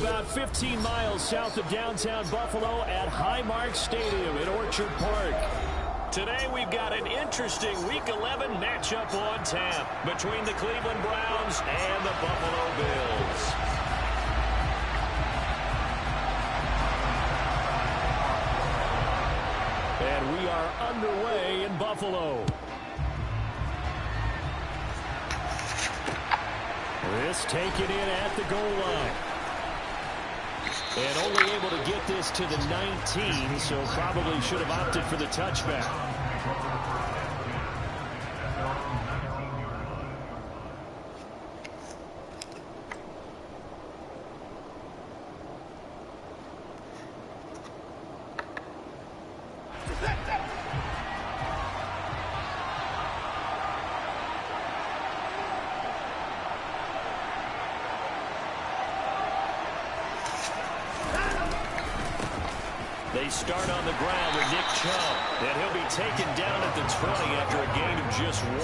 about 15 miles south of downtown Buffalo at Highmark Stadium in Orchard Park. Today we've got an interesting Week 11 matchup on tap between the Cleveland Browns and the Buffalo Bills. And we are underway in Buffalo. This taken in at the goal line. And only able to get this to the 19, so probably should have opted for the touchback. They start on the ground with Nick Chubb, and he'll be taken down at the 20 after a gain of just 1.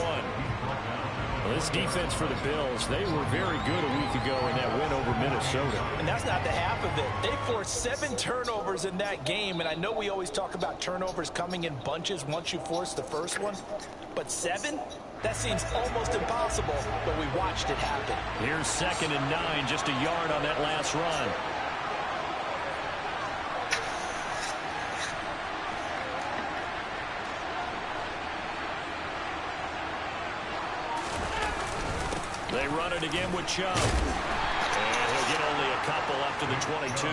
Well, this defense for the Bills, they were very good a week ago in that win over Minnesota. And that's not the half of it. They forced 7 turnovers in that game, and I know we always talk about turnovers coming in bunches once you force the first one, but 7? That seems almost impossible, but we watched it happen. Here's 2nd and 9, just a yard on that last run. They run it again with Chubb. And he'll get only a couple up to the 22.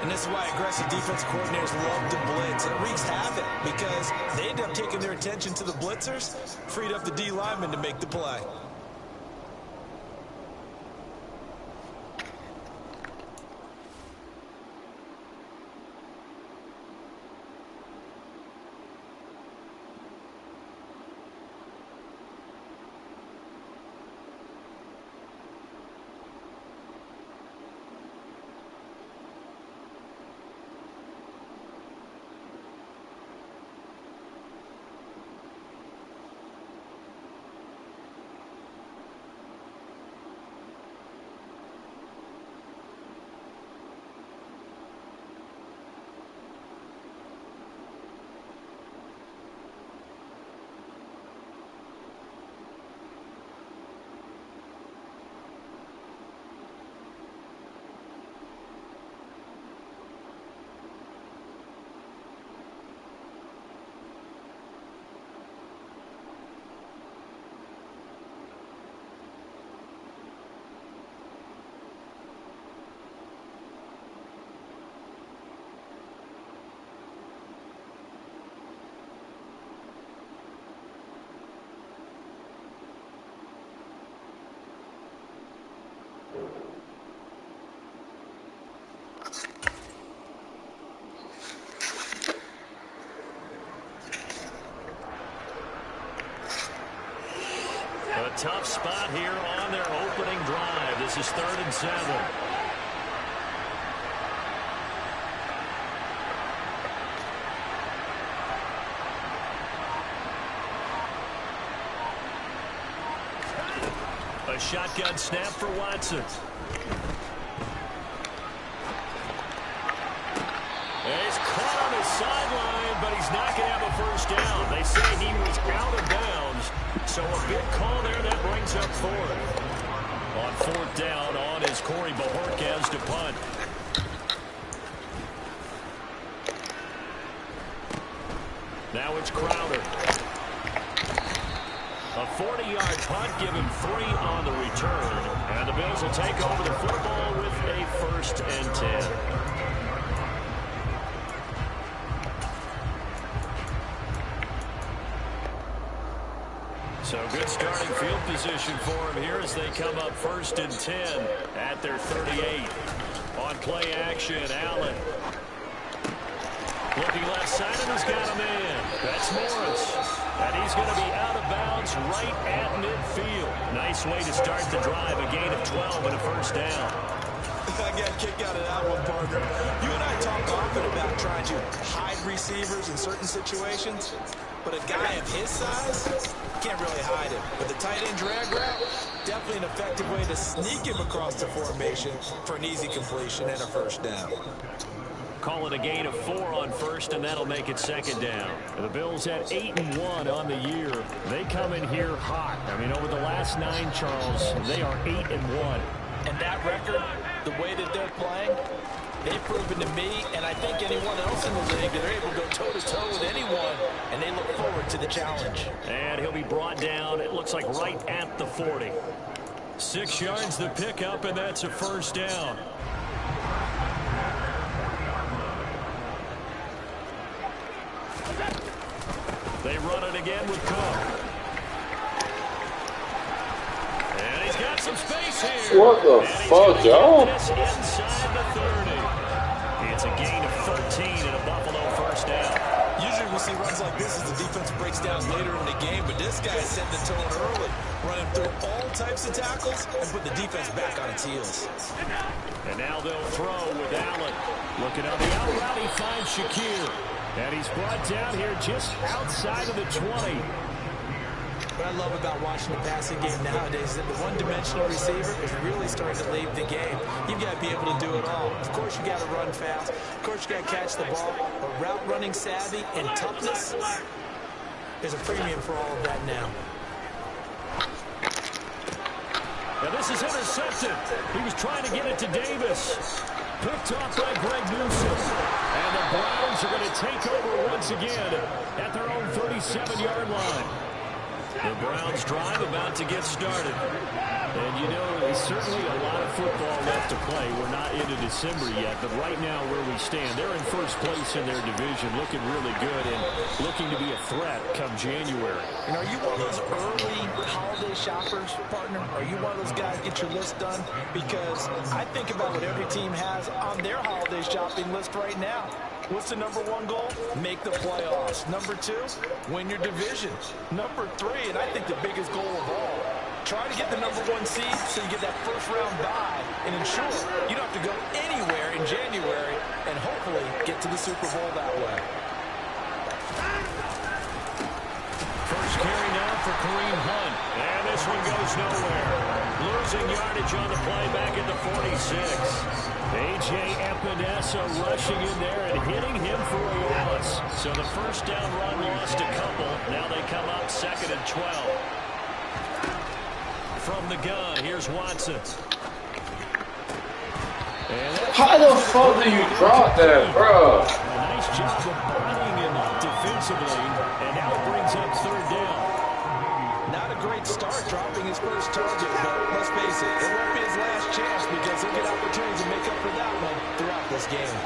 And this is why aggressive defensive coordinators love to blitz. It wreaks havoc because they end up taking their attention to the blitzers, freed up the D lineman to make the play. A tough spot here on their opening drive. This is 3rd and 7. A shotgun snap for Watson. He's caught on his sideline, but he's not going to have a first down. They say he was out of bounds, so a big call there that brings up 4th. On 4th down, on is Corey Bajorquez to punt. Now it's Crowder. A 40-yard punt, give him 3 on the return. And the Bills will take over the football with a 1st and 10. So good starting field position for him here as they come up 1st and 10 at their 38. On play action, Allen. Looking left side, and he's got a man. That's Morris. And he's going to be out of bounds right at midfield. Nice way to start the drive. A gain of 12 and a first down. I got a kick out of that one, partner. You and I talk often about trying to hide receivers in certain situations, but a guy of his size can't really hide him. But the tight end drag route, definitely an effective way to sneak him across the formation for an easy completion and a first down. Call it a gain of 4 on first, and that'll make it second down. The Bills at 8-1 on the year. They come in here hot. I mean, over the last 9, Charles, they are 8-1. And that record, the way that they're playing, they've proven to me, and I think anyone else in the league, that they're able to go toe-to-toe with anyone, and they look forward to the challenge. And he'll be brought down, it looks like right at the 40. 6 yards the pickup, and that's a first down. They run it again with Cook. And he's got some space here. What the fuck, y'all? Inside the 30. It's a gain of 13 and a Buffalo first down. Usually we see runs like this as the defense breaks down later in the game, but this guy set the tone early, running through all types of tackles and put the defense back on its heels. And now they'll throw with Allen. Looking on the out route, he finds Shakir. And he's brought down here just outside of the 20. What I love about watching the passing game nowadays is that the one-dimensional receiver is really starting to leave the game. You've got to be able to do it all. Of course, you got to run fast. Of course, you got to catch the ball. But route running savvy and toughness, there's a premium for all of that now. Now this is intercepted. He was trying to get it to Davis. Picked off by Greg Newsom. And the Browns are going to take over once again at their own 37-yard line. The Browns drive about to get started. And you know, there's certainly a lot of football left to play. We're not into December yet, but right now where we stand, they're in first place in their division, looking really good and looking to be a threat come January. And are you one of those early holiday shoppers, partner? Are you one of those guys get your list done? Because I think about what every team has on their holiday shopping list right now. What's the number 1 goal? Make the playoffs. Number 2, win your division. Number 3, and I think the biggest goal of all, try to get the number 1 seed so you get that first-round bye and ensure you don't have to go anywhere in January and hopefully get to the Super Bowl that way. First carry now for Kareem Hunt. And this one goes nowhere. Losing yardage on the play back at the 46. A.J. Epinesa rushing in there and hitting him for a loss. So the first down run lost a couple. Now they come up 2nd and 12. From the gun, here's Watson. How the fuck do you drop that, bro? A nice job of bodying him up defensively, and now it brings up 3rd down. Not a great start dropping his first target, but let's face it, it won't be his last chance because he'll get opportunities to make up for that one throughout this game.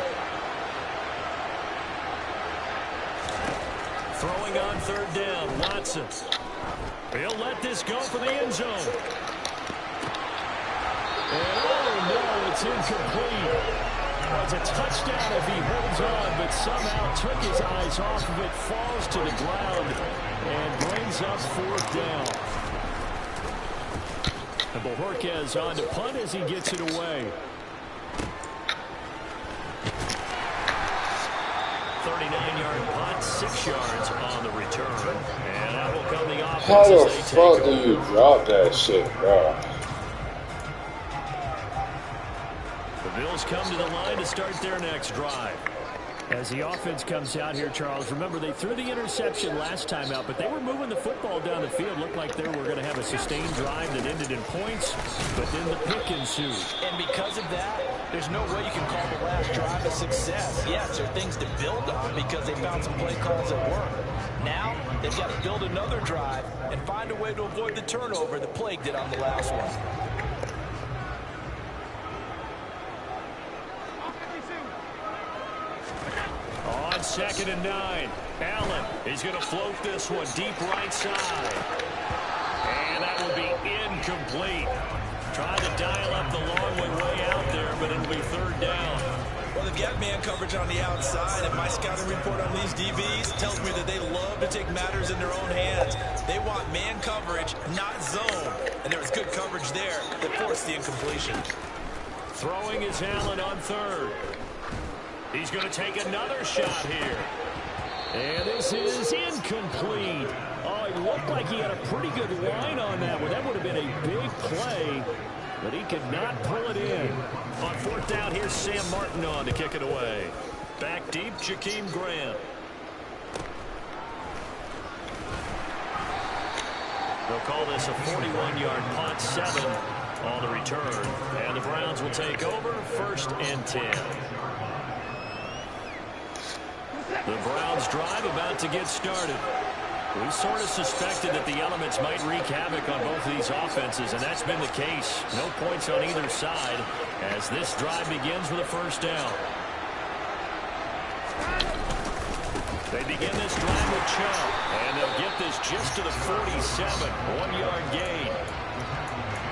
Throwing on 3rd down, Watson. He'll let this go for the end zone. And oh no, it's incomplete. Well, it's a touchdown if he holds on, but somehow took his eyes off of it, falls to the ground, and brings up 4th down. And Bojorquez on to punt as he gets it away. 39-yard punt, 6 yards on the return. And that will come the offense. How the fuck do you drop that shit, bro? The Bills come to the line to start their next drive. As the offense comes out here, Charles, remember they threw the interception last time out, but they were moving the football down the field. Looked like they were going to have a sustained drive that ended in points, but then the pick ensued. And because of that, there's no way you can call the last drive a success. Yes, there are things to build on because they found some play calls that work. Now, they've got to build another drive and find a way to avoid the turnover that plagued it on the last one. On 2nd and 9, Allen, he's going to float this one deep right side. And that will be incomplete. Trying to dial up the long way out there, but it'll be 3rd down. Well, they've got man coverage on the outside, and my scouting report on these DBs tells me that they love to take matters in their own hands. They want man coverage, not zone. And there was good coverage there that forced the incompletion. Throwing is Allen on third. He's going to take another shot here. And this is incomplete. Oh, it looked like he had a pretty good line on that one. That would have been a big play, but he could not pull it in. On fourth down, here's Sam Martin on to kick it away. Back deep, Jakeem Grant. They'll call this a 41-yard punt, 7 on the return. And the Browns will take over, 1st and 10. The Browns drive about to get started. We sort of suspected that the elements might wreak havoc on both of these offenses, and that's been the case. No points on either side as this drive begins with a 1st down. They begin this drive with Chubb, and they'll get this just to the 47, 1-yard gain.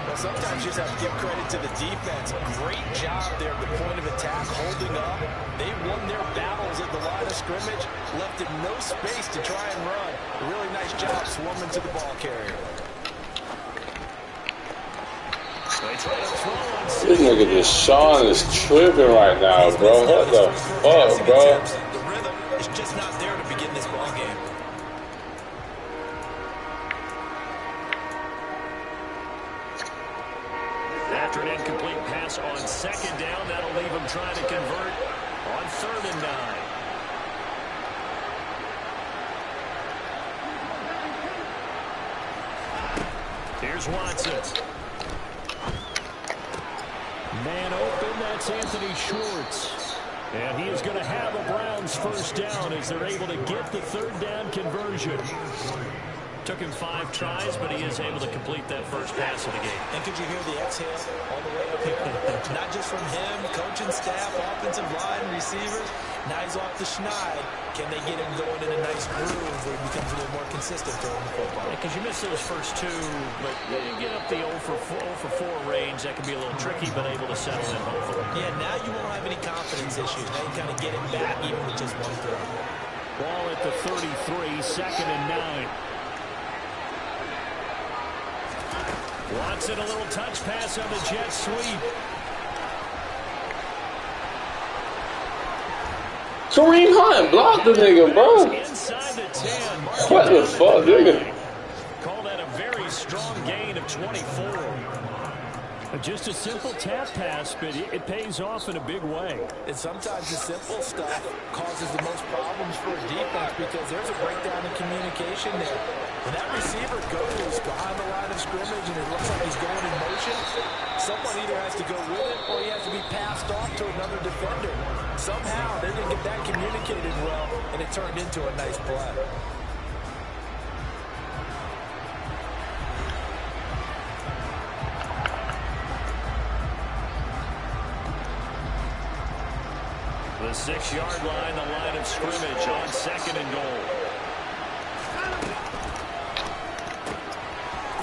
Well, sometimes you just have to give credit to the defense. Great job there at the point of attack, holding up. They won their battles at the line of scrimmage, left him no space to try and run. A really nice job swarming to the ball carrier. This nigga Deshaun is tripping right now, bro. What the fuck, bro? The rhythm is just not there to begin this ball game. After an incomplete pass on 2nd down, that'll leave him trying to convert on 3rd and 9. Here's Watson. Man open, that's Anthony Schwartz. And he is going to have a Browns 1st down as they're able to get the 3rd down conversion. Took him 5 tries, but he is able to complete that first pass of the game. And could you hear the exhale all the way up here? Not just from him, coaching staff, offensive line, receivers. Now he's off the schneid. Can they get him going in a nice groove where he becomes a little more consistent throwing the football? Because you miss those first 2, but you get up the 0 for 4 range. That can be a little tricky, but able to settle in, hopefully. Yeah, now you won't have any confidence issues. Now you kind of get him back even with just 1 throw. Ball at the 33, 2nd and 9. Watson, a little touch pass on the jet sweep. Kareem Hunt blocked the nigga, bro. Inside the 10. What the fuck, nigga? Call that a very strong gain of 24. Just a simple tap pass, but it pays off in a big way. And sometimes the simple stuff causes the most problems for a defense because there's a breakdown in communication there. When that receiver goes behind the line of scrimmage and it looks like he's going in motion, someone either has to go with it or he has to be passed off to another defender. Somehow they didn't get that communicated well, and it turned into a nice play. The 6-yard line, the line of scrimmage on 2nd and goal.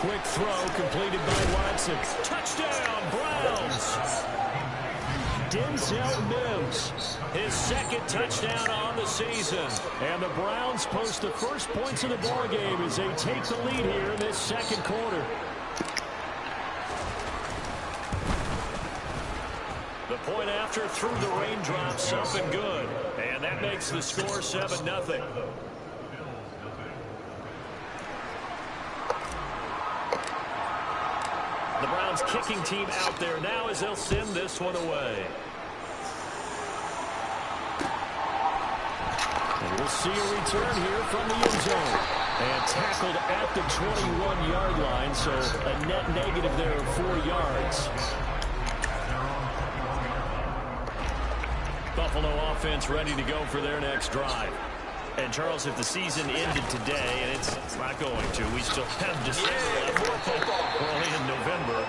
Quick throw completed by Watson. Touchdown, Browns. Denzel Mims, his 2nd touchdown on the season. And the Browns post the first points of the ball game as they take the lead here in this 2nd quarter. The point after through the raindrops, up and good. And that makes the score 7-0. The Browns kicking team out there now as they'll send this one away. And we'll see a return here from the end zone. And tackled at the 21-yard line, so a net negative there of 4 yards. Buffalo offense ready to go for their next drive. And, Charles, if the season ended today, and it's not going to, we still have December left, early in November,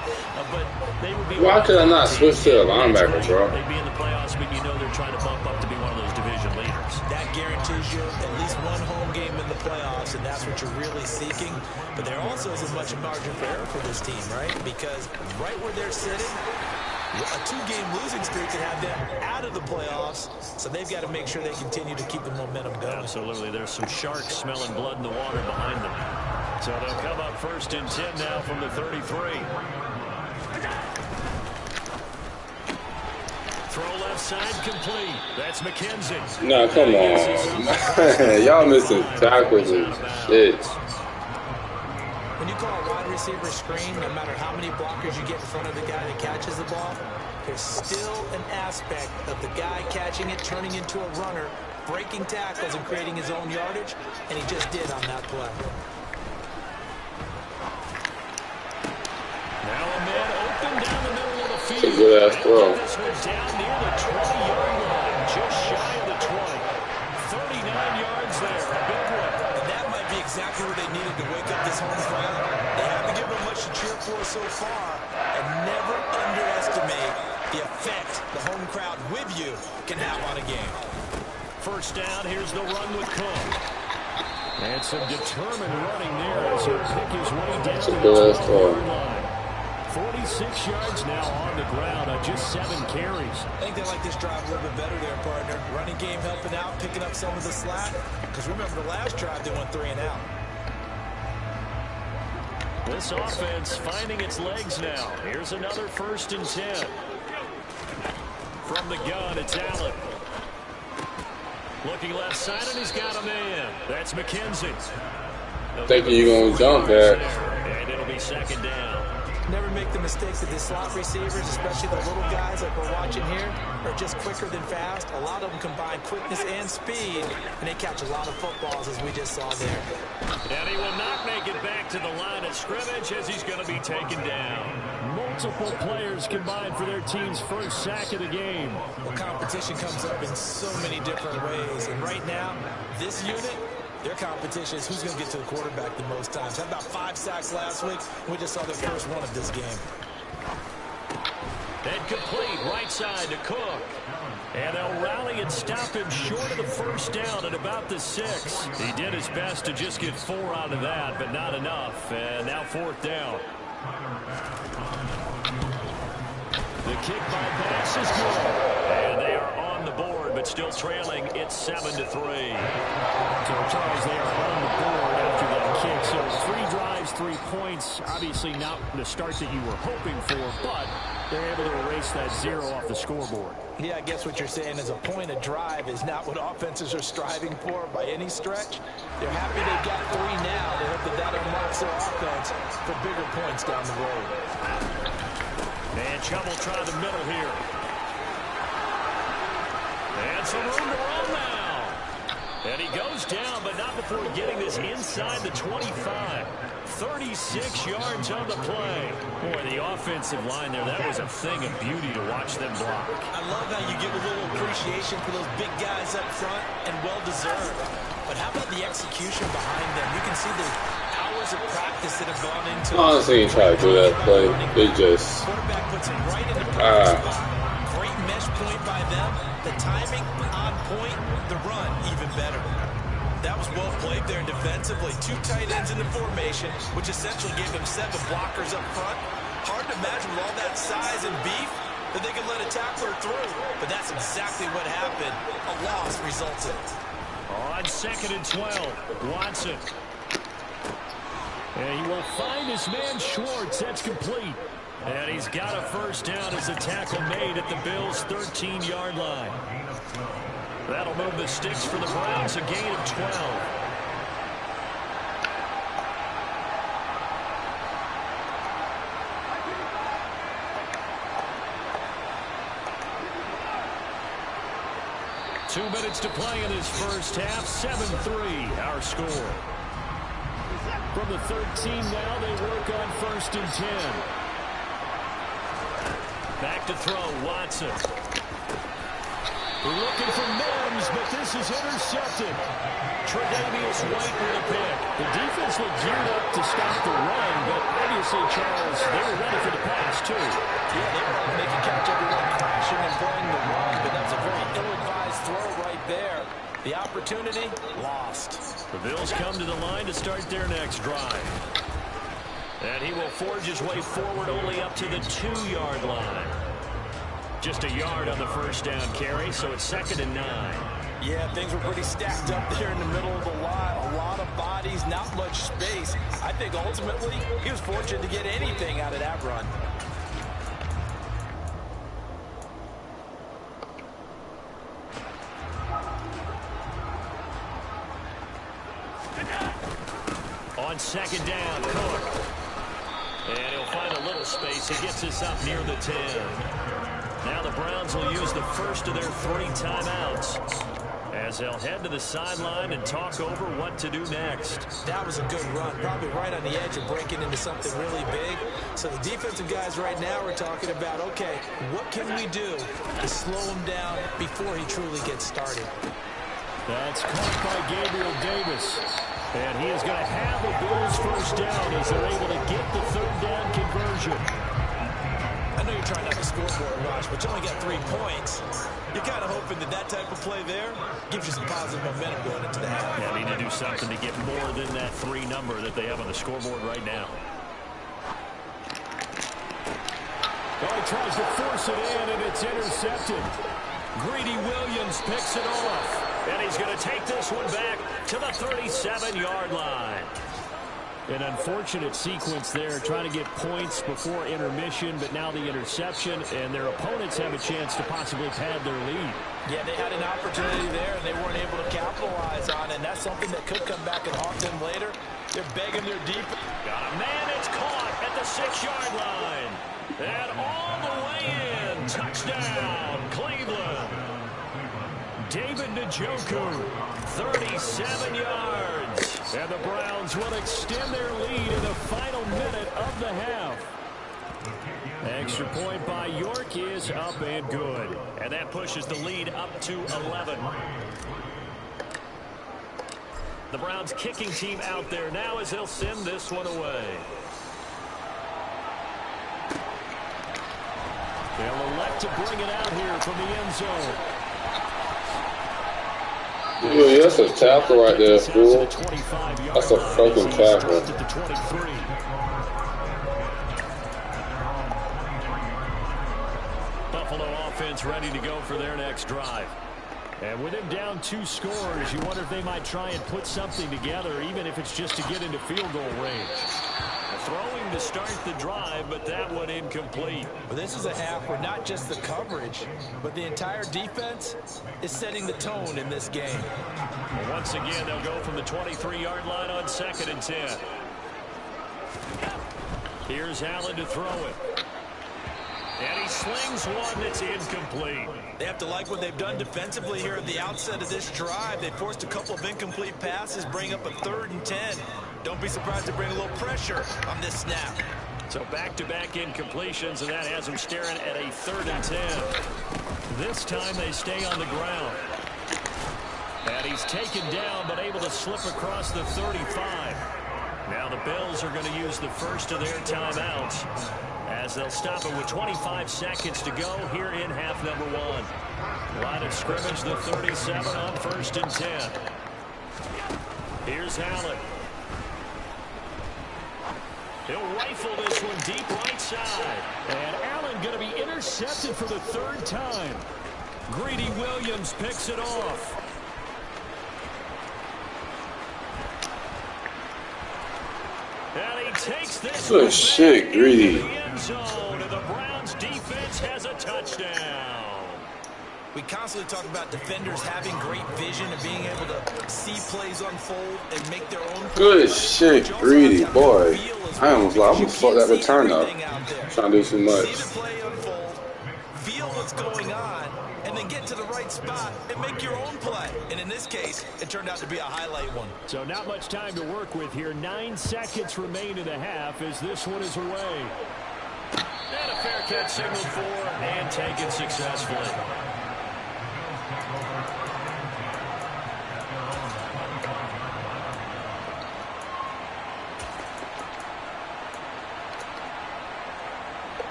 but they would be... Why could I not switch to a linebacker, bro? They'd be in the playoffs, but you know they're trying to bump up to be one of those division leaders. That guarantees you at least 1 home game in the playoffs, and that's what you're really seeking. But there also is as much margin for error for this team, right? Because right where they're sitting, a 2-game losing streak could have them out of the playoffs, so they've got to make sure they continue to keep the momentum going. Absolutely. There's some sharks smelling blood in the water behind them. So they'll come up 1st and 10 now from the 33. inside, complete. That's McKenzie. Nah, come on. Y'all missing tackles and shit. When you call a wide receiver screen, no matter how many blockers you get in front of the guy that catches the ball, there's still an aspect of the guy catching it, turning into a runner, breaking tackles and creating his own yardage, and he just did on that play. Now a man open down the middle of the field. It's a good ass throw. This one down near the 20-yard line, just shy of the 20. 39 yards there, a big one. And that might be exactly what they needed to wake up this home crowd. They haven't given them much to cheer for so far, and never underestimate the effect the home crowd with you can have on a game. First down, here's the run with Cook. And some determined running there as he'll pick his way down to the 12-yard line. 46 yards now on the ground on just 7 carries. I think they like this drive a little bit better there, partner. Running game helping out, picking up some of the slack. Because remember the last drive, they went 3 and out. This offense finding its legs now. Here's another 1st and 10. From the gun, it's Allen. Looking left side, and he's got a man. That's McKenzie. Thinking you're going to jump there. And it'll be 2nd down. Never make the mistakes that the slot receivers, especially the little guys like we're watching here, are just quicker than fast. A lot of them combine quickness and speed, and they catch a lot of footballs, as we just saw there. And he will not make it back to the line of scrimmage as he's going to be taken down. Multiple players combined for their team's first sack of the game. Well, competition comes up in so many different ways, and right now, this unit, their competition is who's going to get to the quarterback the most times. Had about 5 sacks last week. We just saw their first one of this game. And complete, right side to Cook. And they'll rally and stop him short of the 1st down at about the 6. He did his best to just get 4 out of that, but not enough. And now 4th down. The kick by pass is good. And they are on the board, but still trailing. It's 7-3. So, Charles, they are on the board after that kick. So 3 drives, 3 points. Obviously not the start that you were hoping for, but they're able to erase that 0 off the scoreboard. Yeah, I guess what you're saying is a point of drive is not what offenses are striving for by any stretch. They're happy they've got 3 now. They hope that that unlocks their offense for bigger points down the road. And Chubb will try the middle here. And some room to run now. And he goes down, but not before getting this inside the 25. 36 yards on the play. Boy, the offensive line there, that was a thing of beauty to watch them block. I love how you give a little appreciation for those big guys up front, and well-deserved. But how about the execution behind them? You can see the hours of practice that have gone into it. Honestly, you try to do that play. They just... Quarterback puts him right in the perfect spot. Great mesh point by them. The timing on point. The run even better. That was well played there defensively. 2 tight ends in the formation, which essentially gave them 7 blockers up front. Hard to imagine with all that size and beef that they could let a tackler through. But that's exactly what happened. A loss resulted. On 2nd and 12, Watson. And he will find his man Schwartz. That's complete. And he's got a 1st down as the tackle made at the Bills' 13-yard line. That'll move the sticks for the Browns, a gain of 12. Two minutes to play in this first half. 7-3, our score. From the 13 now, they work on 1st and 10. Back to throw, Watson. Looking for Mims, but this is intercepted. Tre'Davious White with a pick. The defense looked geared up to stop the run, but obviously, Charles, they were ready for the pass, too. Yeah, they were hoping they could catch everyone crashing and playing the run, but that's a very ill-advised throw right there. The opportunity, lost. The Bills come to the line to start their next drive. And he will forge his way forward only up to the 2-yard line. Just a yard on the 1st down carry, so it's 2nd and 9. Yeah, things were pretty stacked up there in the middle of the line. A lot of bodies, not much space. I think ultimately he was fortunate to get anything out of that run. On second down, Cook. And he'll find a little space. He gets us up near the 10. Now the Browns will use the first of their 3 timeouts as they'll head to the sideline and talk over what to do next. That was a good run, probably right on the edge of breaking into something really big. So the defensive guys right now are talking about, okay, what can we do to slow him down before he truly gets started? That's caught by Gabriel Davis. And he is going to have the Bills first down as they're able to get the 3rd down conversion. I know you're trying not to score more, Raj, but you only got 3 points. You're kind of hoping that that type of play there gives you some positive momentum going into the half. Yeah, need to do something to get more than that 3 number that they have on the scoreboard right now. Oh, he tries to force it in, and it's intercepted. Greedy Williams picks it off. And he's going to take this one back to the 37-yard line. An unfortunate sequence there, trying to get points before intermission, but now the interception, and their opponents have a chance to possibly pad their lead. Yeah, they had an opportunity there, and they weren't able to capitalize on it, and that's something that could come back and haunt them later. They're begging their deep. Got a man, it's caught at the 6-yard line. And all the way in. Touchdown, Cleveland. David Njoku, 37 yards. And the Browns will extend their lead in the final minute of the half. Extra point by York is up and good. And that pushes the lead up to 11. The Browns kicking team out there now as they'll send this one away. They'll elect to bring it out here from the end zone. Dude, that's a tackle right there, fool. That's a fucking tackle. Buffalo offense ready to go for their next drive. And with him down 2 scores, you wonder if they might try and put something together, even if it's just to get into field goal range. Throwing to start the drive, but that one incomplete. Well, this is a half where not just the coverage, but the entire defense is setting the tone in this game. Well, once again, they'll go from the 23-yard line on 2nd and 10. Here's Allen to throw it. And he slings one that's incomplete. They have to like what they've done defensively here at the outset of this drive. They forced a couple of incomplete passes, bring up a 3rd and 10. Don't be surprised to bring a little pressure on this snap. So back-to-back incompletions, and that has them staring at a 3rd and 10. This time they stay on the ground. And he's taken down, but able to slip across the 35. Now the Bills are going to use the first of their timeouts, as they'll stop it with 25 seconds to go here in half number 1. Line of scrimmage, the 37 on 1st and 10. Here's Allen. He'll rifle this one deep right side. And Allen going to be intercepted for the 3rd time. Greedy Williams picks it off. And he takes this good shit, Greedy. end zone, and the Browns defense has a touchdown. We constantly talk about defenders having great vision and being able to see plays unfold and make their own plays. Good shit, Greedy, boy. I almost fucked that return up. Trying to do too much. See the play unfold, feel what's going on, and then get to the right spot and make your own play. And in this case, it turned out to be a highlight one. So not much time to work with here. 9 seconds remain in the half as this one is away. And a fair catch signaled for and taken successfully.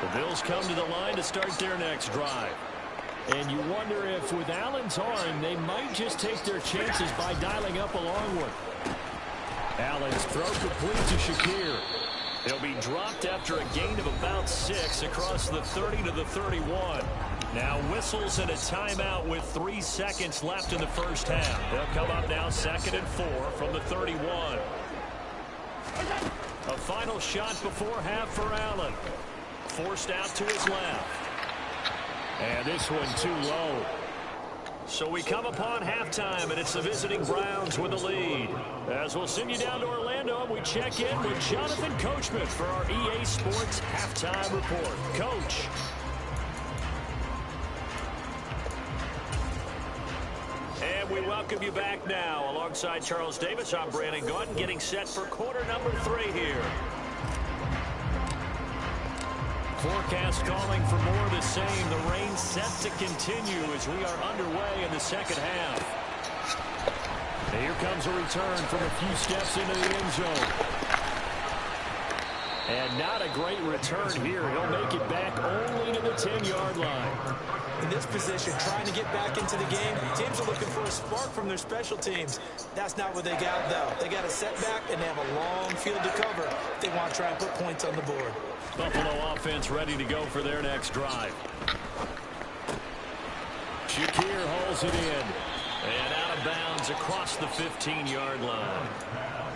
The Bills come to the line to start their next drive. And you wonder if with Allen's arm, they might just take their chances by dialing up a long one. Allen's throw complete to Shakir. He'll be dropped after a gain of about 6 across the 30 to the 31. Now whistles and a timeout with 3 seconds left in the first half. They'll come up now 2nd and 4 from the 31. A final shot before half for Allen. Forced out to his left. And this one too low. So we come upon halftime, and it's the visiting Browns with the lead. As we'll send you down to Orlando, and we check in with Jonathan Coachman for our EA Sports Halftime Report. Coach. And we welcome you back now. Alongside Charles Davis, I'm Brandon Gaudin, getting set for quarter number 3 here. Forecast calling for more of the same. The rain set to continue as we are underway in the second half. And here comes a return from a few steps into the end zone. And not a great return here. He'll make it back only to the 10-yard line. In this position, trying to get back into the game, teams are looking for a spark from their special teams. That's not what they got, though. They got a setback, and they have a long field to cover if they want to try and put points on the board. Buffalo offense ready to go for their next drive. Shakir holds it in. And out of bounds across the 15-yard line.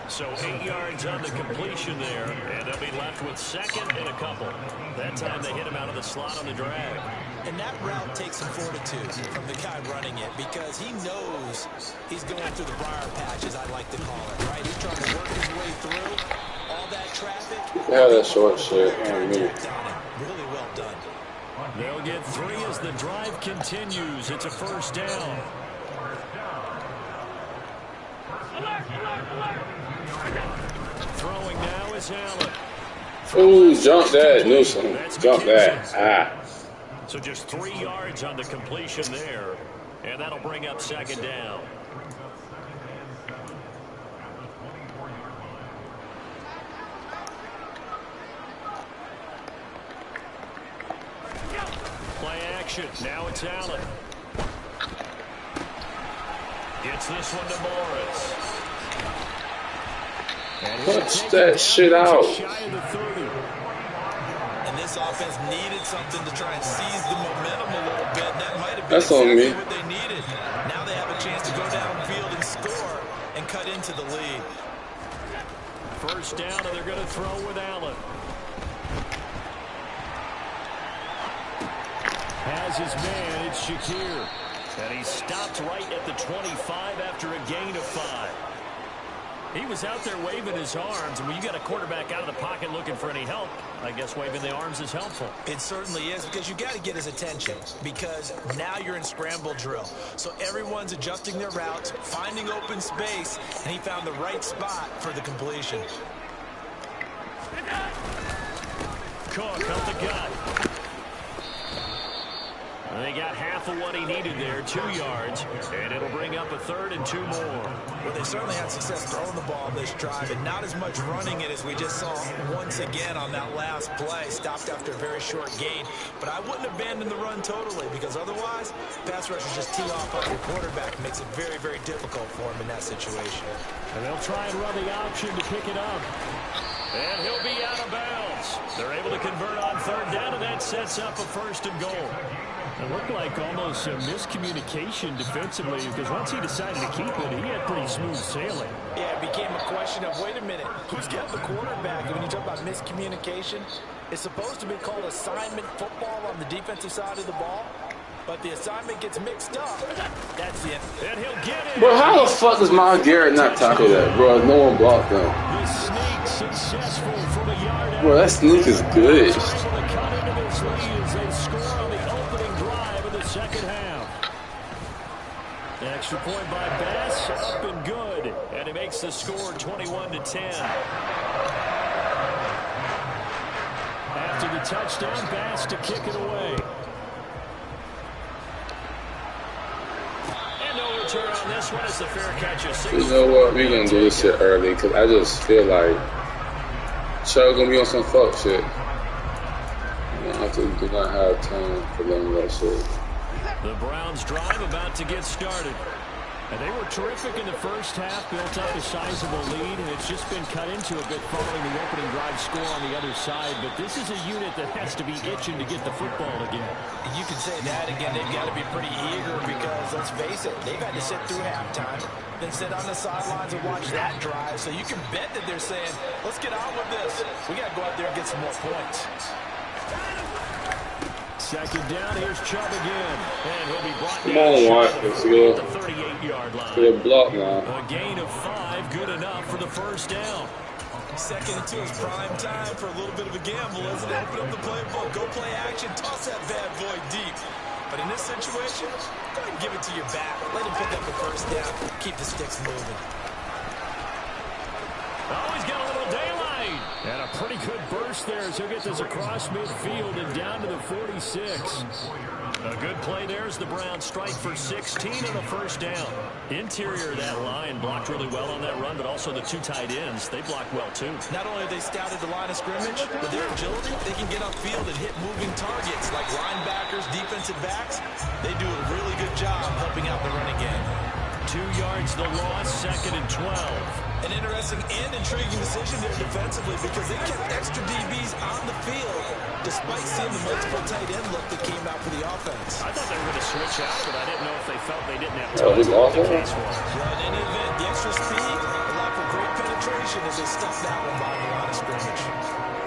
So 8 yards on the completion there. And they'll be left with second and a couple. That time they hit him out of the slot on the drag. And that route takes some fortitude from the guy running it because he knows he's going through the briar patch, as I like to call it, right? He's trying to work his way through all that traffic. Yeah, that short shit. Really well done. They'll get 3 as the drive continues. It's a first down. Throwing now is Allen. Ooh, jump that, Newsom. Jump that. Ah. So just 3 yards on the completion there. And that'll bring up second down. Play action. Now it's Allen. Gets this one to Morris. Punch that shit out. And this offense needed something to try and seize the momentum a little bit. That might have been That's on me. what they needed. Now they have a chance to go downfield and score and cut into the lead. First down, and they're going to throw with Allen. Has his man, it's Shakir. And he stopped right at the 25 after a gain of 5. He was out there waving his arms, and when you got a quarterback out of the pocket looking for any help, I guess waving the arms is helpful. It certainly is, because you got to get his attention, because now you're in scramble drill. So everyone's adjusting their routes, finding open space, and he found the right spot for the completion. Cook up the gut. They got half of what he needed there, 2 yards, and it'll bring up a 3rd and 2 more. Well, they certainly had success throwing the ball this drive, and not as much running it as we just saw once again on that last play. Stopped after a very short gain, but I wouldn't abandon the run totally, because otherwise, pass rushers just tee off on your quarterback. It makes it very, very difficult for him in that situation. And they'll try and run the option to pick it up. And he'll be out of bounds. They're able to convert on 3rd down, and that sets up a 1st and goal. It looked like almost a miscommunication defensively, because once he decided to keep it, he had pretty smooth sailing. Yeah, it became a question of, wait a minute, who's got the quarterback? And when you talk about miscommunication, it's supposed to be called assignment football on the defensive side of the ball, but the assignment gets mixed up. That's it. And he'll get it. Bro, how the fuck does Myles Garrett not tackle that, bro? No one blocked him. The sneak successful from a yard out. Bro, that sneak is good. Able to cut into this lead as they score on the opening drive of the second half. The extra point by Bass, up and good. And he makes the score 21-10. After the touchdown, Bass to kick it away. And no return on this one as the fair catch is 6. You know what? We're going to do this shit early, because I just feel like Chubb going to be on some fuck shit. I do not have time for them that shit. The Browns drive about to get started. And they were terrific in the first half, built up a sizable lead, and it's just been cut into a bit following the opening drive score on the other side. But this is a unit that has to be itching to get the football again. You can say that again. They've got to be pretty eager because, let's face it, they've had to sit through halftime, then sit on the sidelines and watch that drive. So you can bet that they're saying, let's get on with this. We got to go out there and get some more points. Second down, here's Chubb again. And he'll be brought Come down on, White. at Let's the go. 38-yard line. To the block now. A gain of 5, good enough for the first down. Second and 2 is prime time for a little bit of a gamble, isn't it? Open up the playbook, go play action, toss that bad boy deep. But in this situation, go ahead and give it to your back. Let him pick up the first down. Keep the sticks moving. Oh, he's got a little daylight. And a pretty good burst there as he'll get this across midfield and down to the 46. A good play there as the Browns strike for 16 and a first down. Interior of that line blocked really well on that run, but also the two tight ends, they blocked well too. Not only have they scouted the line of scrimmage, but their agility, they can get upfield and hit moving targets like linebackers, defensive backs. They do a really good job helping out the running game. 2 yards the loss, second and 12. An interesting and intriguing decision there defensively because they kept extra DBs on the field despite seeing the multiple tight end look that came out for the offense. I thought they were going to switch out, but I didn't know if they felt they didn't have Oh, time. he's awful. Well, in any event, the extra speed allowed for great penetration as they stuffed that one by the line of scrimmage.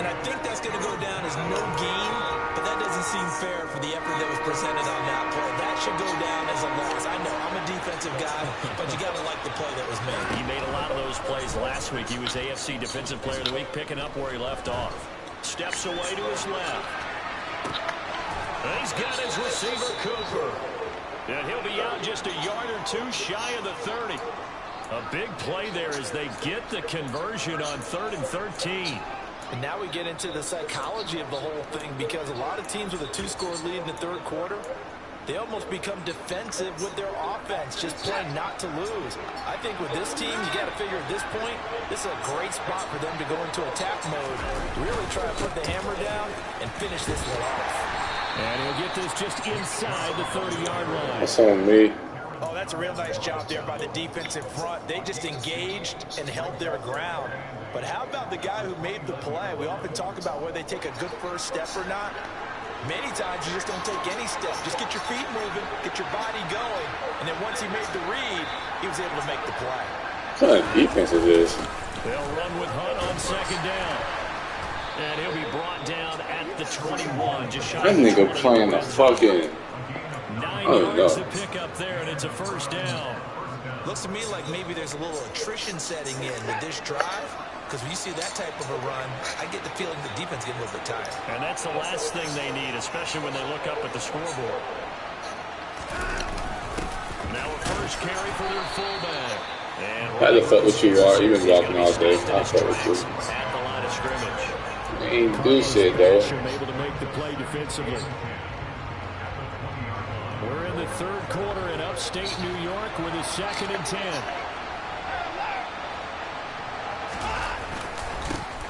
And I think that's going to go down as no gain, but that doesn't seem fair for the effort that was presented on that play. That should go down as a loss. I know I'm a defensive guy, but you got to like the play that was made. He made a lot of those plays last week. He was AFC Defensive Player of the Week, picking up where he left off. Steps away to his left. And he's got his receiver, Cooper. And he'll be out just a yard or two shy of the 30. A big play there as they get the conversion on 3rd and 13. And now we get into the psychology of the whole thing because a lot of teams with a 2-score lead in the third quarter, they almost become defensive with their offense, just playing not to lose. I think with this team, you got to figure at this point, this is a great spot for them to go into attack mode, really try to put the hammer down and finish this one off. And he'll get this just inside the 30-yard line. That's on me. Oh, that's a real nice job there by the defensive front. They just engaged and held their ground. But how about the guy who made the play? We often talk about whether they take a good first step or not. Many times you just don't take any step. Just get your feet moving, get your body going. And then once he made the read, he was able to make the play. What kind of defense is this? They'll run with Hunt on second down. And he'll be brought down at the 21. Just shy That nigga playing the fucking... 9 Oh, yards no. to pick up there, and it's a first down. Looks to me like maybe there's a little attrition setting in with this drive. Because when you see that type of a run, I get the feeling the defense getting a little bit tired. And that's the last thing they need, especially when they look up at the scoreboard. Now a first carry for their fullback. And I had to fuck with you, Art. You've been blocking all day. I fuck with you. at the line of scrimmage. They ain't do shit, though. Able to make the play defensively. We're in the third quarter in upstate New York with a 2nd and 10.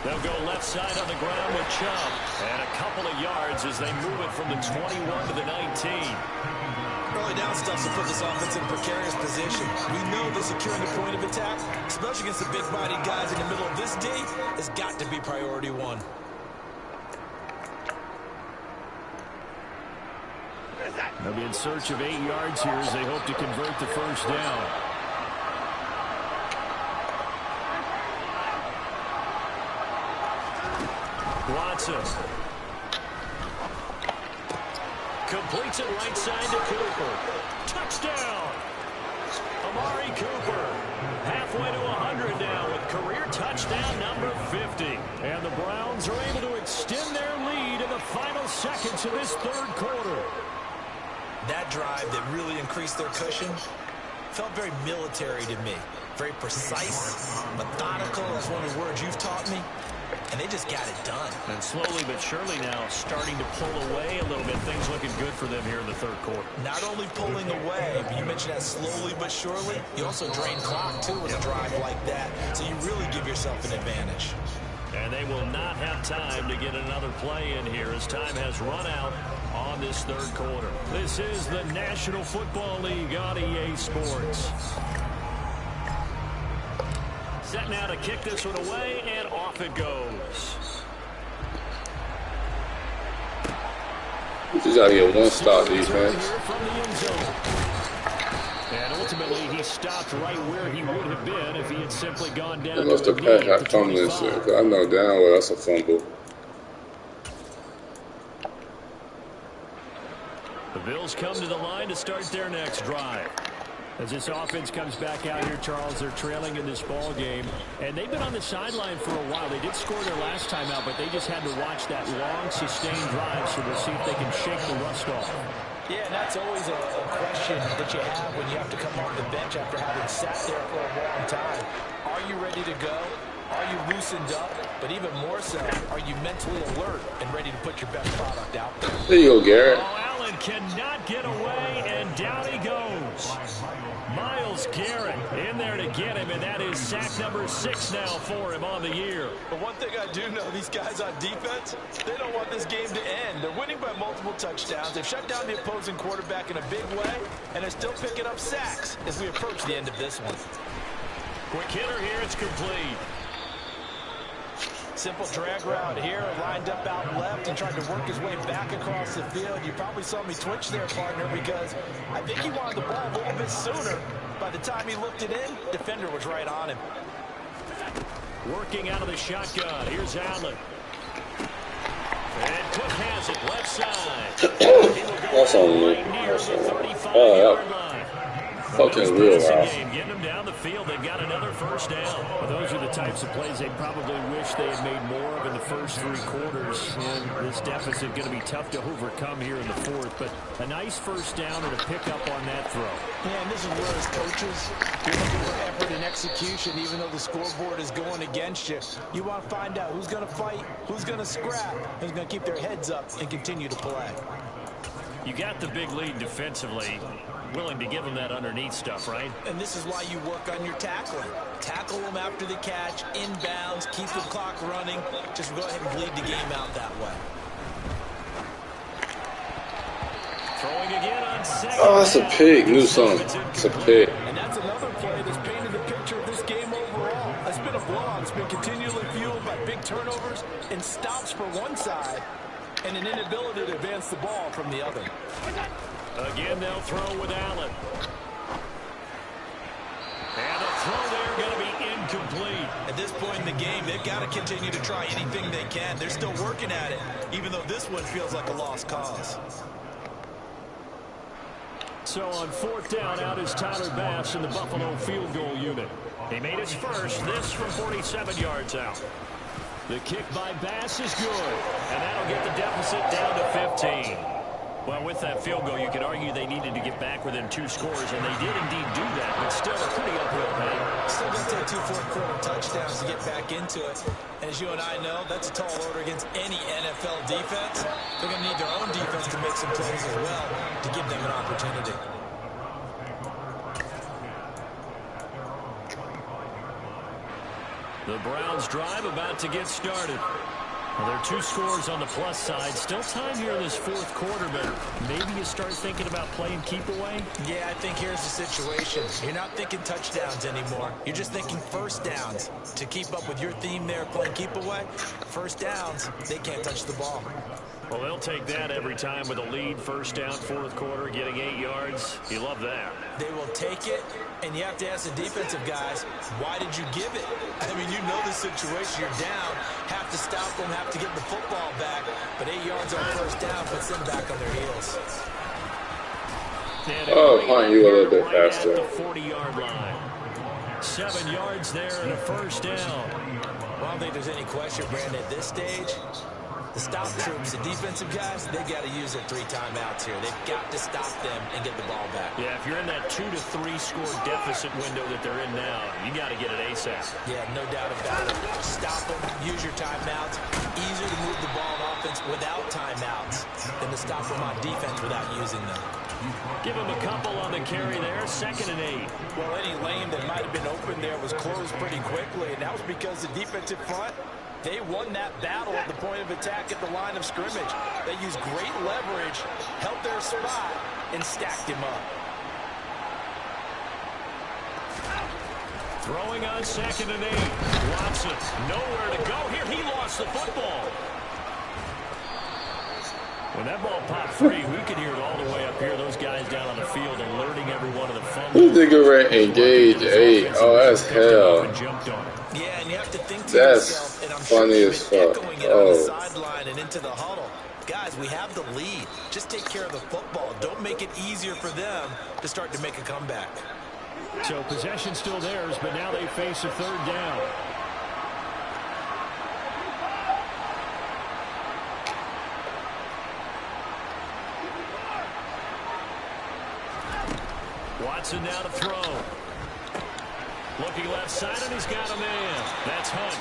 They'll go left side on the ground with Chubb. And a couple of yards as they move it from the 21 to the 19. Early down stuff to put this offense in a precarious position. We know that securing the point of attack, especially against the big-bodied guys in the middle of this D, has got to be priority one. They'll be in search of 8 yards here as they hope to convert the first down. Watson. Completes it right side to Cooper. Touchdown! Amari Cooper. Halfway to 100 now with career touchdown number 50. And the Browns are able to extend their lead in the final seconds of this third quarter. That drive that really increased their cushion felt very military to me. Very precise, methodical. That's one of the words you've taught me. And they just got it done. And slowly but surely now starting to pull away a little bit. Things looking good for them here in the third quarter. Not only pulling away, but you mentioned that slowly but surely. You also drain clock, too, with a drive like that. So you really give yourself an advantage. And they will not have time to get another play in here as time has run out on this third quarter. This is the National Football League on EA Sports. Set now to kick this one away, and off it goes. You just gotta get one stop defense. From the end zone. And ultimately, he stopped right where he would have been if he had simply gone down. They must have passed that fumbling shit. Cause I know damn well that's a fumble. The Bills come to the line to start their next drive. As this offense comes back out here, Charles, they're trailing in this ball game, and they've been on the sideline for a while. They did score their last time out, but they just had to watch that long, sustained drive, so we'll see if they can shake the rust off. Yeah, and that's always a question that you have when you have to come off the bench after having sat there for a long time. Are you ready to go? Are you loosened up? But even more so, are you mentally alert and ready to put your best product out there? There you go, Garrett. Oh, Allen cannot get away, and down he goes. Myles Garrett in there to get him, and that is sack number 6 now for him on the year. But one thing I do know, these guys on defense, they don't want this game to end. They're winning by multiple touchdowns. They've shut down the opposing quarterback in a big way, and they're still picking up sacks as we approach the end of this one. Quick hitter here, it's complete. Simple drag route here, lined up out left and tried to work his way back across the field. You probably saw me twitch there, partner, because I think he wanted the ball a little bit sooner. By the time he looked it in, defender was right on him. Working out of the shotgun. Here's Allen. And Cook has it left side. That's on me. That's on me. Fucking real, getting them down the field. They've got another first down. Well, those are the types of plays they probably wish they had made more of in the first 3 quarters. And this deficit going to be tough to overcome here in the fourth. But a nice first down and a pickup on that throw. Yeah, and this is where as coaches, you're looking for effort and execution, even though the scoreboard is going against you. You want to find out who's going to fight, who's going to scrap, who's going to keep their heads up and continue to play. You got the big lead defensively. Willing to give them that underneath stuff, right? And this is why you work on your tackling. Tackle them after the catch, inbounds, keep the clock running. Just go ahead and bleed the game out that way. Throwing again on second. Oh, that's a pig. Newsome. It's a pig. And that's another play that's painted the picture of this game overall. It's been a blowout. It's been continually fueled by big turnovers and stops for one side and an inability to advance the ball from the other. Again, they'll throw with Allen. And the throw there going to be incomplete. At this point in the game, they've got to continue to try anything they can. They're still working at it, even though this one feels like a lost cause. So on 4th down, out is Tyler Bass in the Buffalo field goal unit. He made his first, this from 47 yards out. The kick by Bass is good, and that'll get the deficit down to 15. Well, with that field goal, you could argue they needed to get back within 2 scores, and they did indeed do that, but still a pretty uphill battle. Still going to take 2 fourth-quarter touchdowns to get back into it. And as you and I know, that's a tall order against any NFL defense. They're going to need their own defense to make some plays as well to give them an opportunity. The Browns drive about to get started. Well, there are 2 scores on the plus side. Still time here in this 4th quarter, but maybe you start thinking about playing keep away? Yeah, I think here's the situation. You're not thinking touchdowns anymore. You're just thinking first downs. To keep up with your theme there, playing keep away, first downs, they can't touch the ball. Well, they'll take that every time with a lead. First down, 4th quarter, getting 8 yards. You love that. They will take it, and you have to ask the defensive guys, why did you give it? I mean, you know the situation. You're down, have to stop them, have to get the football back, but 8 yards on first down puts them back on their heels. Oh, Hunt, you a little bit faster. At the 40-yard line. 7 yards there and a first down. Well, I don't think there's any question, Brandon, at this stage. The stop troops, the defensive guys, they got to use their 3 timeouts here. They've got to stop them and get the ball back. Yeah, if you're in that 2 to 3 score deficit window that they're in now, you got to get it ASAP. Yeah, no doubt about it. Stop them, use your timeouts. Easier to move the ball on offense without timeouts than to stop them on defense without using them. Give him a couple on the carry there, 2nd and 8. Well, any lane that might have been open there was closed pretty quickly, and that was because the defensive front, they won that battle at the point of attack at the line of scrimmage. They used great leverage, held their spot, and stacked him up. Throwing on 2nd and 8. Watson, nowhere to go here. He lost the football. When that ball popped free, we could hear it all the way up here. Those guys down on the field alerting everyone of the fumble. This nigga ran engage 8. Oh, that's hell. Yeah, and you have to think to That's yourself, and I'm funny sure as you've been fuck. echoing it on the sideline and into the huddle. Guys, we have the lead. Just take care of the football. Don't make it easier for them to start to make a comeback. So possession still theirs, but now they face a third down. Watson now to throw. Looking left side, and he's got a man. That's Hunt.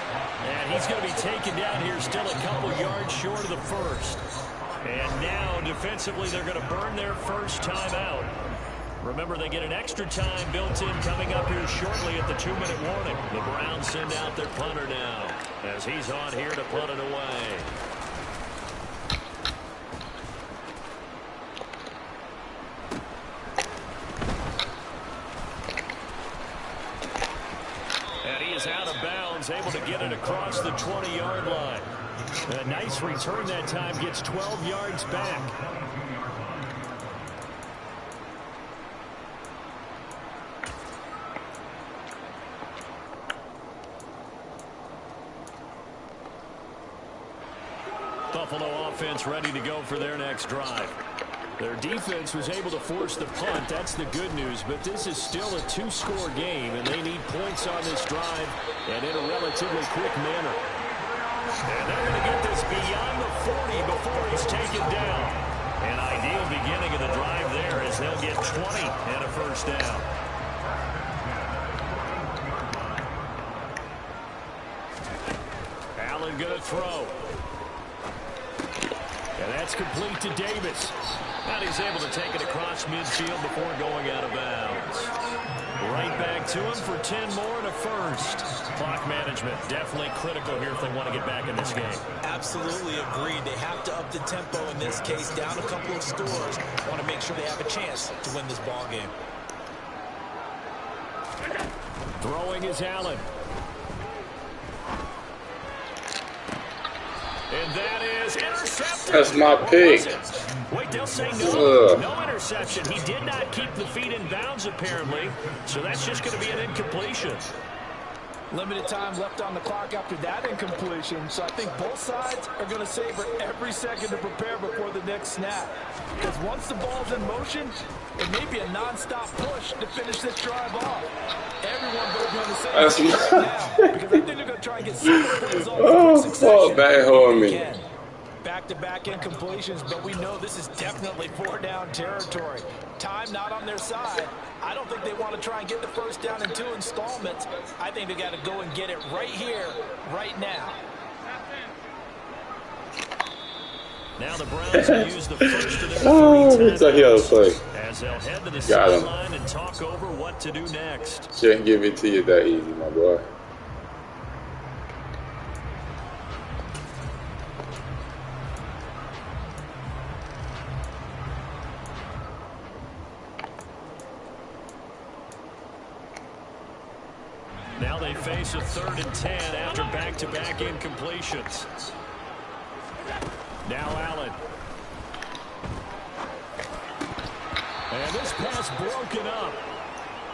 And he's going to be taken down here, still a couple yards short of the first. And now, defensively, they're going to burn their first time out. Remember, they get an extra time built in coming up here shortly at the 2-minute warning. The Browns send out their punter now as he's on here to punt it away. And he is out of bounds, able to get it across the 20-yard line. A nice return that time, gets 12 yards back. Buffalo offense ready to go for their next drive. Their defense was able to force the punt. That's the good news. But this is still a two-score game, and they need points on this drive and in a relatively quick manner. And they're going to get this beyond the 40 before he's taken down. An ideal beginning of the drive there as they'll get 20 and a first down. Allen going to throw. And that's complete to Davis. And he's able to take it across midfield before going out of bounds. Right back to him for 10 more and a first. Clock management definitely critical here if they want to get back in this game. Absolutely agreed. They have to up the tempo in this case. Down a couple of scores. Want to make sure they have a chance to win this ball game. Throwing is Allen. And that is intercepted. That's my pick. Wait, they'll say no. No interception. He did not keep the feet in bounds, apparently. So that's just going to be an incompletion. Limited time left on the clock after that incompletion. So I think both sides are going to savor every second to prepare before the next snap. Because once the ball's in motion, it may be a non-stop push to finish this drive off. Everyone better be on the same page right now. Because I think they're going to try and get some plays off in quick succession. Back-to-back incompletions, but we know this is definitely four-down territory. Time not on their side. I don't think they want to try and get the first down in 2 installments. I think they got to go and get it right here, right now. Now the Browns will use the first of their 3 timeouts as they'll head to the sideline and talk over what to do next. Shouldn't give it to you that easy, my boy. Now they face a 3rd and 10 after back-to-back incompletions. Now Allen. And this pass broken up.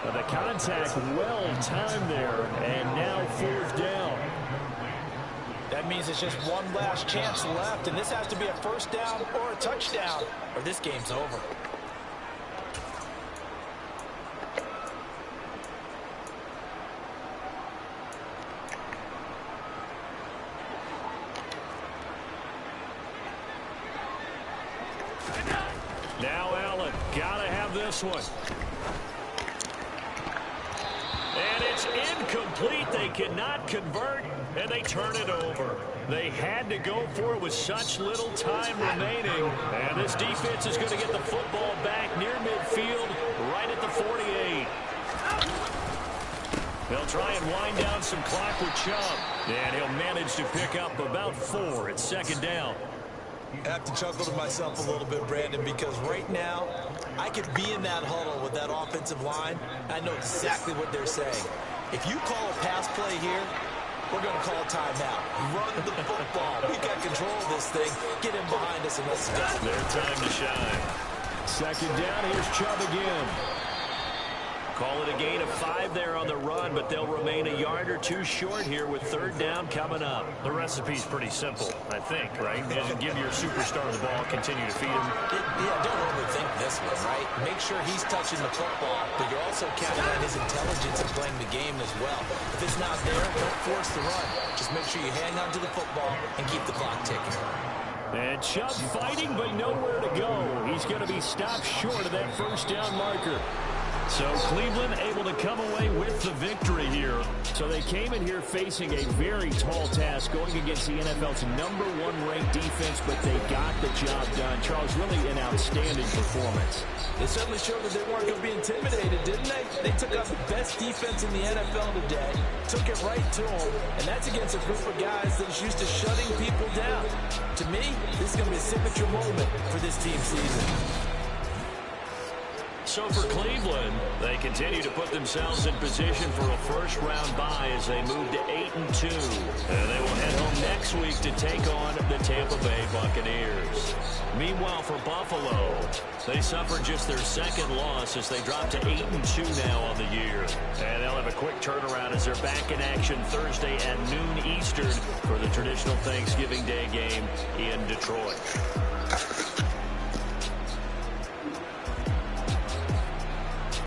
The contact well timed there, and now 4th down. That means it's just one last chance left, and this has to be a first down or a touchdown, or this game's over. Now Allen, gotta have this one. And it's incomplete. They cannot convert, and they turn it over. They had to go for it with such little time remaining. And this defense is going to get the football back near midfield, right at the 48. They'll try and wind down some clock with Chubb. And he'll manage to pick up about 4 at 2nd down. I have to chuckle to myself a little bit, Brandon, because right now I could be in that huddle with that offensive line. I know exactly what they're saying. If you call a pass play here, we're going to call a timeout. Run the football. We've got control of this thing. Get in behind us and let's go. Their time to shine. 2nd down. Here's Chubb again. Call it a gain of 5 there on the run, but they'll remain a yard or two short here with third down coming up. The recipe's pretty simple, I think, right? Just give your superstar the ball, continue to feed him. Yeah, don't overthink this one, right? Make sure he's touching the football, but you're also counting on his intelligence in playing the game as well. If it's not there, don't force the run. Just make sure you hang on to the football and keep the clock ticking. And Chubb fighting, but nowhere to go. He's going to be stopped short of that first down marker. So Cleveland able to come away with the victory here. So they came in here facing a very tall task going against the NFL's #1 ranked defense, but they got the job done. Charles, really an outstanding performance. They certainly showed that they weren't going to be intimidated, didn't they? They took out the best defense in the NFL today, took it right to them, and that's against a group of guys that's used to shutting people down. To me, this is going to be a signature moment for this team season. So for Cleveland, they continue to put themselves in position for a first-round bye as they move to 8-2. And they will head home next week to take on the Tampa Bay Buccaneers. Meanwhile, for Buffalo, they suffered just their second loss as they drop to 8-2 now on the year. And they'll have a quick turnaround as they're back in action Thursday at noon Eastern for the traditional Thanksgiving Day game in Detroit.